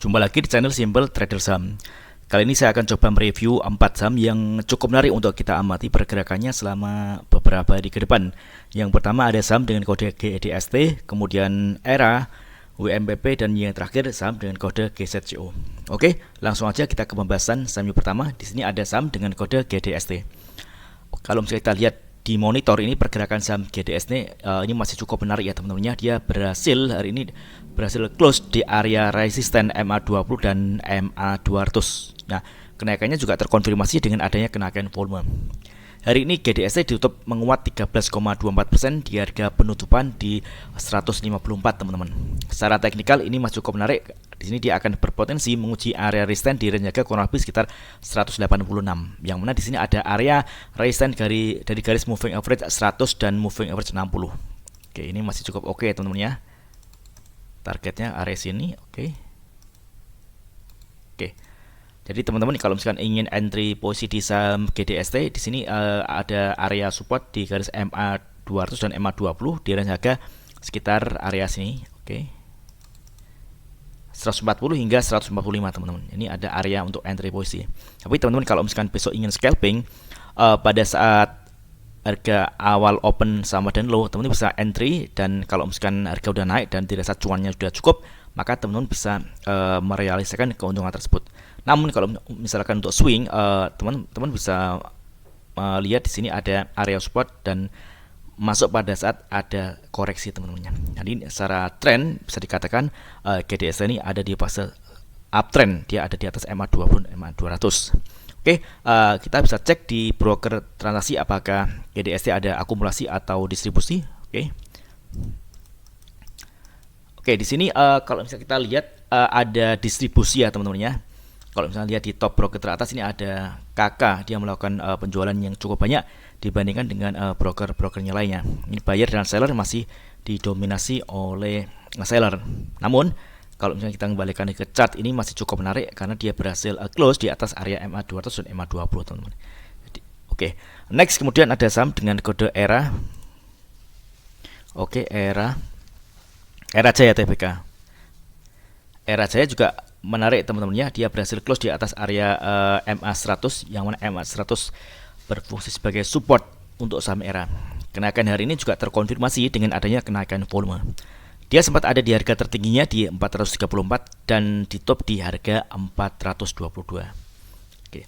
Jumpa lagi di channel Simple Trader Saham. Kali ini saya akan coba mereview 4 saham yang cukup menarik untuk kita amati pergerakannya selama beberapa hari ke depan. Yang pertama ada saham dengan kode GEDST, kemudian ERA, WMPP, dan yang terakhir saham dengan kode GZCO. Oke, langsung aja kita ke pembahasan saham yang pertama. Di sini ada saham dengan kode GDST. Kalau misalnya kita lihat di monitor ini pergerakan saham GDS ini masih cukup menarik ya teman-teman. Dia hari ini berhasil close di area resisten MA20 dan MA200. Nah, kenaikannya juga terkonfirmasi dengan adanya kenaikan volume. Hari ini GDS ditutup menguat 13,24% di harga penutupan di 154 teman-teman. Secara teknikal ini masih cukup menarik. Di sini dia akan berpotensi menguji area resisten di range harga kurang lebih sekitar 186. Yang mana di sini ada area resisten dari garis moving average 100 dan moving average 60. Oke, ini masih cukup oke teman-teman ya. Targetnya area sini, oke. Oke. Jadi teman-teman kalau misalkan ingin entry posisi di saham GDST, di sini ada area support di garis MA200 dan MA20 di range harga sekitar area sini, oke. 140 hingga 145 teman-teman. Ini ada area untuk entry posisi. Tapi teman-teman kalau misalkan besok ingin scalping pada saat harga awal open sama dan low, teman-teman bisa entry, dan kalau misalkan harga udah naik dan dirasa cuannya sudah cukup, maka teman-teman bisa merealisasikan keuntungan tersebut. Namun kalau misalkan untuk swing, teman-teman bisa lihat di sini ada area support dan masuk pada saat ada koreksi teman-teman. Jadi secara tren bisa dikatakan GDS ini ada di fase uptrend, dia ada di atas MA20 dan MA200. Oke, kita bisa cek di broker transaksi apakah GDS ada akumulasi atau distribusi. Oke, di sini kalau misalnya kita lihat ada distribusi ya teman-teman ya. Kalau misalnya lihat di top broker teratas ini ada KK, dia melakukan penjualan yang cukup banyak dibandingkan dengan broker-brokernya lainnya. Ini buyer dan seller masih didominasi oleh seller. Namun kalau misalnya kita kembalikan ke chart, ini masih cukup menarik karena dia berhasil close di atas area MA200 dan MA20 teman-teman. Oke, next kemudian ada saham dengan kode ERA. Oke, ERA Jaya Tbk. ERA Jaya juga menarik teman-teman ya, dia berhasil close di atas area MA100, yang mana MA100 berfungsi sebagai support untuk saham ERA. Kenaikan hari ini juga terkonfirmasi dengan adanya kenaikan volume. Dia sempat ada di harga tertingginya di 434 dan di top di harga 422. Oke.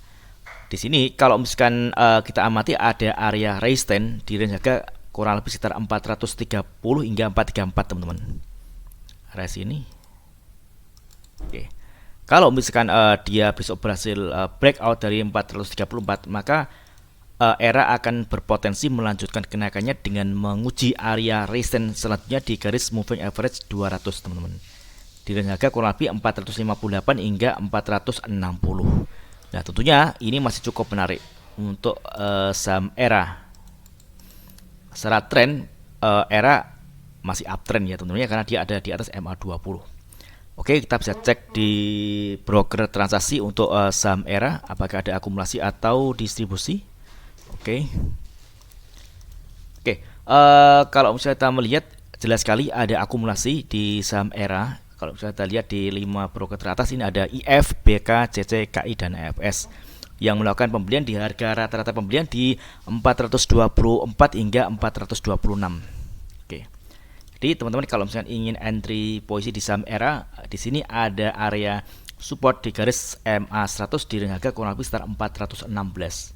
Di sini kalau misalkan kita amati ada area resisten di range harga kurang lebih sekitar 430 hingga 434 teman-teman. Area sini. Oke. Kalau misalkan dia besok berhasil breakout dari 434, maka ERA akan berpotensi melanjutkan kenaikannya dengan menguji area resisten selanjutnya di garis moving average 200 teman-teman. Di range harga kurang lebih 458 hingga 460. Nah, tentunya ini masih cukup menarik untuk saham ERA. Secara tren ERA masih uptrend ya teman-teman ya, karena dia ada di atas MA20. Oke, kita bisa cek di broker transaksi untuk saham ERA apakah ada akumulasi atau distribusi. Oke, kalau misalnya kita melihat jelas sekali ada akumulasi di saham ERA. Kalau misalnya kita lihat di 5 broker teratas ini ada IF, BK, CC, KI, dan EFS yang melakukan pembelian di harga rata-rata pembelian di 424 hingga 426. Oke. Jadi teman-teman kalau misalnya ingin entry posisi di saham ERA, di sini ada area support di garis MA100 di harga kurang lebih sekitar 416.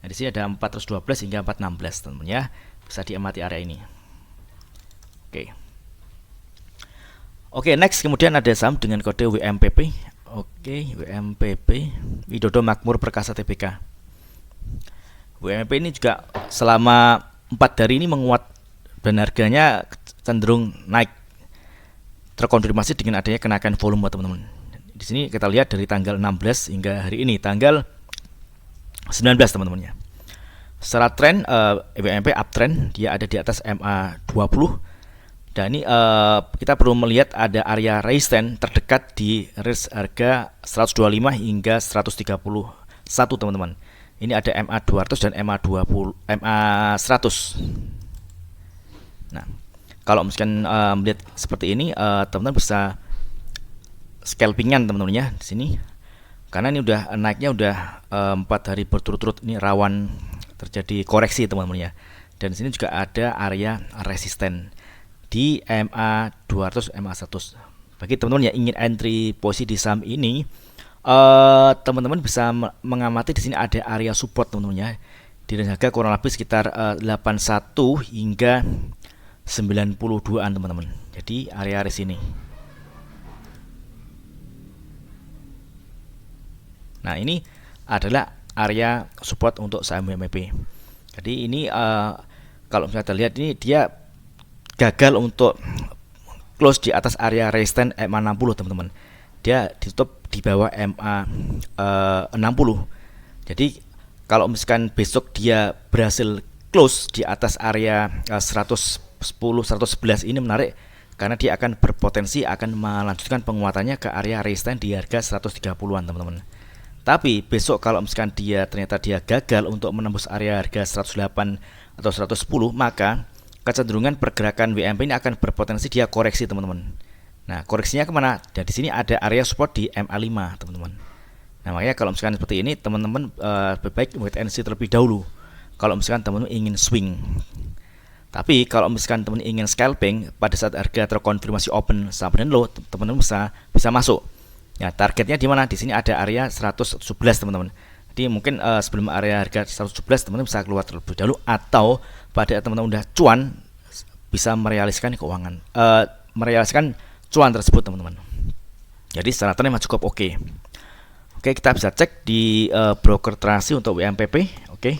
Nah, di sini ada 412 hingga 416 teman-teman ya. Bisa diamati area ini. Oke, next kemudian ada saham dengan kode WMPP. Oke, WMPP Widodo Makmur Perkasa Tbk. WMPP ini juga selama 4 hari ini menguat dan harganya cenderung naik. Terkonfirmasi dengan adanya kenaikan volume teman-teman. Di sini kita lihat dari tanggal 16 hingga hari ini tanggal 19 teman-teman ya. Secara tren WMP uptrend, dia ada di atas MA20. Dan ini kita perlu melihat ada area resisten terdekat di range harga 125 hingga 131 teman-teman. Ini ada MA200 dan MA100. Nah, kalau misalkan melihat seperti ini, teman-teman bisa scalpingan teman-teman ya di sini. Karena ini udah naiknya udah 4 hari berturut-turut, ini rawan terjadi koreksi teman-teman ya. Dan di sini juga ada area resisten di MA 200 MA 100. Bagi teman-teman yang ingin entry posisi di saham ini, teman-teman bisa mengamati di sini ada area support teman-teman ya. Di harga kurang lebih sekitar 81 hingga 92-an teman-teman. Jadi area sini. Nah, ini adalah area support untuk saham WMP. Jadi ini kalau misalnya kita lihat ini dia gagal untuk close di atas area resistance MA 60 teman-teman. Dia ditutup di bawah MA 60. Jadi kalau misalkan besok dia berhasil close di atas area 110 111 ini menarik, karena dia akan berpotensi akan melanjutkan penguatannya ke area resistance di harga 130-an teman-teman. Tapi besok kalau misalkan dia ternyata dia gagal untuk menembus area harga 108 atau 110, maka kecenderungan pergerakan WMP ini akan berpotensi dia koreksi teman-teman. Nah, koreksinya kemana? Dan di sini ada area support di MA5 teman-teman. Nah, makanya kalau misalkan seperti ini teman-teman lebih baik wait and see terlebih dahulu kalau misalkan teman-teman ingin swing. Tapi kalau misalkan teman-teman ingin scalping pada saat harga terkonfirmasi open sampai dan low, teman-teman bisa masuk. Ya, targetnya di mana? Di sini ada area 111 teman-teman. Jadi mungkin sebelum area harga 111 teman-teman bisa keluar terlebih dahulu, atau pada teman-teman udah cuan bisa merealisasikan keuangan, merealisasikan cuan tersebut teman-teman. Jadi secara tren memang cukup oke. Oke, kita bisa cek di broker transaksi untuk WMPP. Oke.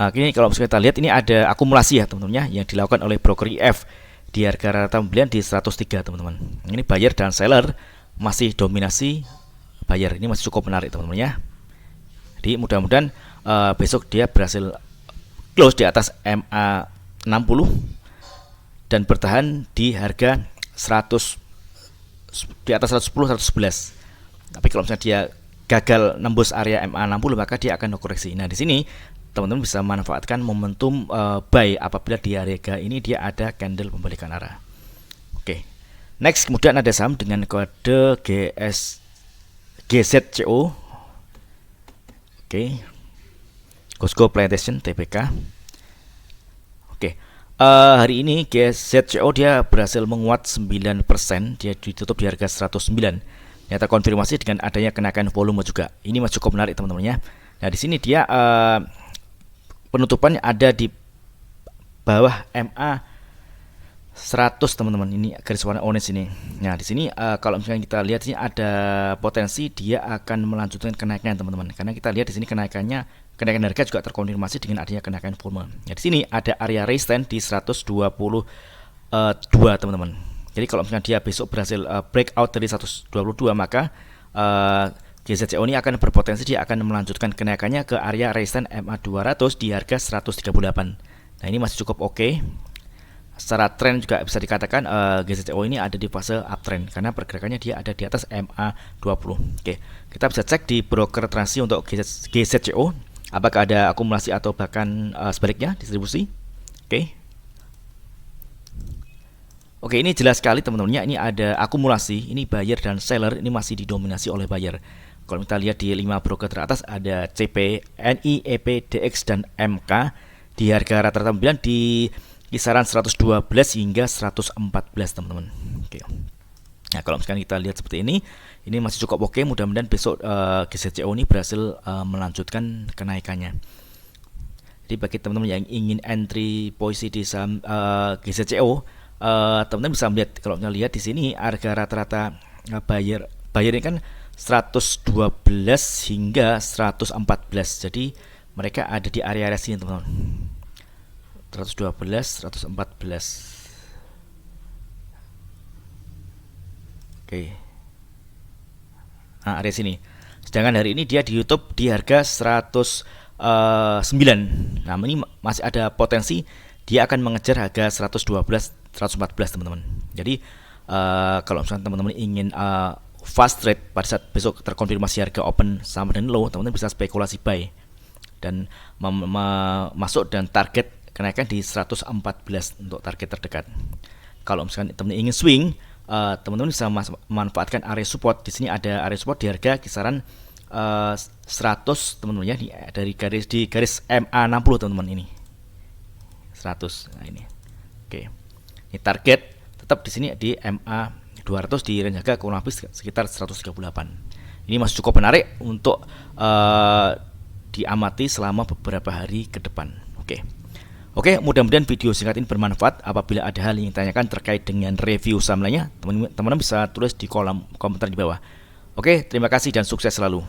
Ini kalau misalnya kita lihat ini ada akumulasi ya teman-teman ya, yang dilakukan oleh broker IF di harga rata pembelian di 103 teman-teman. Ini buyer dan seller masih dominasi buyer. Ini masih cukup menarik teman-teman ya. Jadi mudah-mudahan besok dia berhasil close di atas MA 60 dan bertahan di harga 100, di atas 110 111. Tapi kalau misalnya dia gagal nembus area MA 60, maka dia akan koreksi. Nah, di sini teman-teman bisa manfaatkan momentum buy apabila di harga ini dia ada candle pembalikan arah. Oke. Next, kemudian ada saham dengan kode GZCO. Oke. Costco Plantation TPK. Oke. Hari ini GZCO dia berhasil menguat 9%, dia ditutup di harga 109. Ternyata konfirmasi dengan adanya kenaikan volume juga. Ini masih cukup menarik teman-teman ya. Nah, di sini dia penutupannya ada di bawah MA 100 teman-teman. Ini garis warna orange ini. Nah, di sini kalau misalnya kita lihat sini ada potensi dia akan melanjutkan kenaikan teman-teman. Karena kita lihat di sini kenaikan harga juga terkonfirmasi dengan adanya kenaikan volume. Nah, di sini ada area resistance di 122 teman-teman. Jadi kalau misalnya dia besok berhasil breakout dari 122, maka GZCO ini akan berpotensi dia akan melanjutkan kenaikannya ke area resistance MA 200 di harga 138. Nah, ini masih cukup oke. Secara tren juga bisa dikatakan GZCO ini ada di fase uptrend karena pergerakannya dia ada di atas MA 20. Oke, kita bisa cek di broker transaksi untuk GZCO apakah ada akumulasi atau bahkan sebaliknya distribusi. Oke, ini jelas sekali teman-teman ya, ini ada akumulasi, ini buyer dan seller ini masih didominasi oleh buyer. Kalau kita lihat di 5 broker teratas ada CP, NI, EP, DX, dan MK di harga rata-rata pembelian di kisaran 112 hingga 114 teman-teman. Oke. Nah, kalau misalkan kita lihat seperti ini masih cukup oke. Mudah-mudahan besok GZCO ini berhasil melanjutkan kenaikannya. Jadi bagi teman-teman yang ingin entry posisi di saham GZCO, teman-teman bisa melihat, kalau kita lihat di sini harga rata-rata buyer ini kan 112 hingga 114. Jadi mereka ada di area sini teman-teman. 112, 114. Oke. Nah, area sini. Sedangkan hari ini dia di YouTube di harga 109. Nah, ini masih ada potensi dia akan mengejar harga 112, 114 teman-teman. Jadi kalau misalnya teman-teman ingin fast trade pada saat besok terkonfirmasi harga open sama dan low, teman-teman bisa spekulasi buy dan masuk dan target kenaikan di 114 untuk target terdekat. Kalau misalkan teman-teman ingin swing, teman-teman bisa memanfaatkan area support. Di sini ada area support di harga kisaran 100 teman-teman ya, dari garis MA60 teman-teman ini. 100. Nah ini. Oke. Ini target tetap di sini di MA 200 di range harga kurang lebih sekitar 138. Ini masih cukup menarik untuk diamati selama beberapa hari ke depan. Oke, mudah-mudahan video singkat ini bermanfaat. Apabila ada hal yang ditanyakan terkait dengan review saham lainnya, teman-teman bisa tulis di kolom komentar di bawah. Oke, terima kasih dan sukses selalu.